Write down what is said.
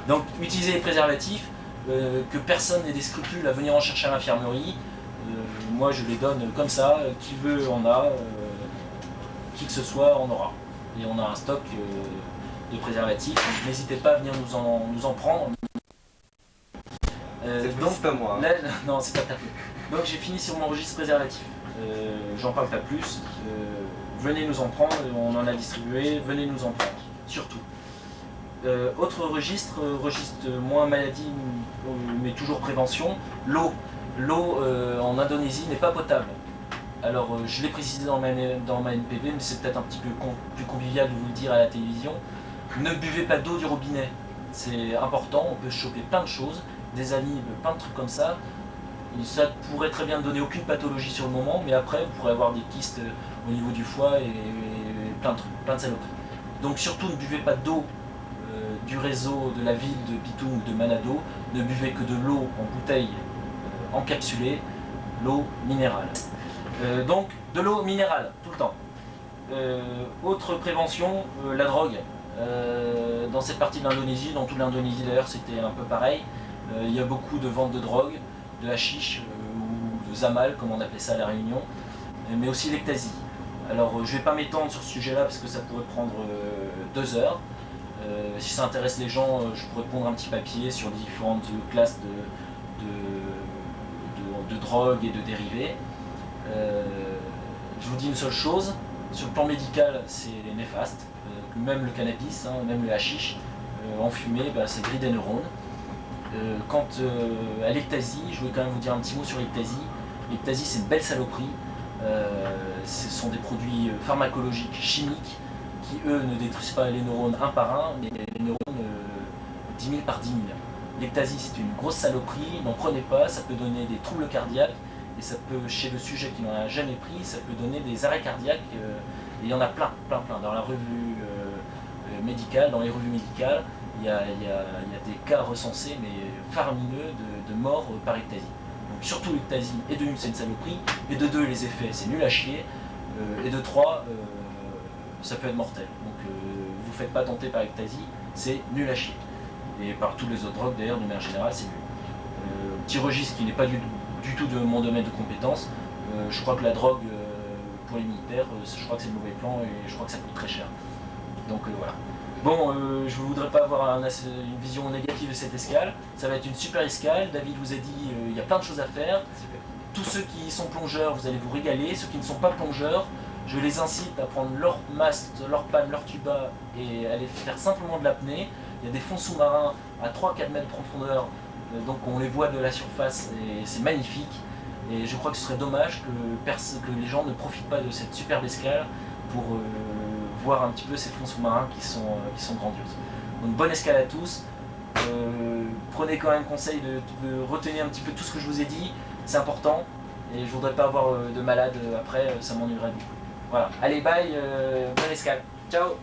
Donc utilisez les préservatifs, que personne n'ait des scrupules à venir en chercher à l'infirmerie. Moi je les donne comme ça, qui veut en a, qui que ce soit en aura. Et on a un stock de préservatifs, donc n'hésitez pas à venir nous en prendre. Donc c'est pas moi. Là, non, c'est pas ta faute. Donc j'ai fini sur mon registre préservatif. J'en parle pas plus. Venez nous en prendre, on en a distribué, venez nous en prendre, surtout. Autre registre, registre moins maladie, mais toujours prévention, l'eau. L'eau en Indonésie n'est pas potable. Alors je l'ai précisé dans ma NPV, mais c'est peut-être un petit peu plus convivial de vous le dire à la télévision. Ne buvez pas d'eau du robinet. C'est important, on peut choper plein de choses, des amibes, plein de trucs comme ça. Ça pourrait très bien ne donner aucune pathologie sur le moment, mais après vous pourrez avoir des kystes au niveau du foie et plein de trucs, plein de saloperies. Donc surtout ne buvez pas d'eau du réseau de la ville de Bitung ou de Manado, ne buvez que de l'eau en bouteille encapsulée, l'eau minérale. Donc de l'eau minérale, tout le temps. Autre prévention, la drogue. Dans cette partie de l'Indonésie, dans toute l'Indonésie d'ailleurs c'était un peu pareil, il y a beaucoup de ventes de drogue, de hashish ou de zamal comme on appelait ça à La Réunion, mais aussi l'ecstasy. Alors je ne vais pas m'étendre sur ce sujet là parce que ça pourrait prendre 2 heures. Si ça intéresse les gens, je pourrais pondre un petit papier sur les différentes classes de drogue et de dérivés. Je vous dis une seule chose, sur le plan médical c'est néfaste, même le cannabis, hein, même le hashish en fumée, c'est grille des neurones. Quant à l'ecstasy, je voulais quand même vous dire un petit mot sur l'ecstasy. L'ecstasy c'est une belle saloperie, ce sont des produits pharmacologiques, chimiques, qui eux ne détruisent pas les neurones un par un, mais les neurones 10 000 par 10 000. L'ecstasy c'est une grosse saloperie, n'en prenez pas, ça peut donner des troubles cardiaques, et ça peut, chez le sujet qui n'en a jamais pris, ça peut donner des arrêts cardiaques, et il y en a plein. Dans la revue médicale, dans les revues médicales, il y a des cas recensés, mais faramineux, de morts par ecstasy. Donc surtout l'ecstasy, et de une c'est une saloperie, et de deux les effets c'est nul à chier, et de trois ça peut être mortel. Donc vous faites pas tenter par ecstasy, c'est nul à chier. Et par tous les autres drogues d'ailleurs, de manière générale, c'est nul. Petit registre qui n'est pas du tout de mon domaine de compétence, je crois que la drogue pour les militaires, je crois que c'est le mauvais plan et je crois que ça coûte très cher. Donc voilà. Bon, je ne voudrais pas avoir une vision négative de cette escale, ça va être une super escale, David vous a dit il y a plein de choses à faire. Tous ceux qui sont plongeurs, vous allez vous régaler, ceux qui ne sont pas plongeurs, je les incite à prendre leur masque, leur panne, leur tuba et aller faire simplement de l'apnée. Il y a des fonds sous-marins à 3-4 mètres de profondeur, donc on les voit de la surface et c'est magnifique. Et je crois que ce serait dommage que les gens ne profitent pas de cette superbe escale pour voir un petit peu ces fonds sous-marins qui sont grandioses. Donc bonne escale à tous. Prenez quand même conseil de retenir un petit peu tout ce que je vous ai dit, c'est important. Et je ne voudrais pas avoir de malade après, ça m'ennuierait beaucoup. Voilà, allez bye, bonne escale. Ciao.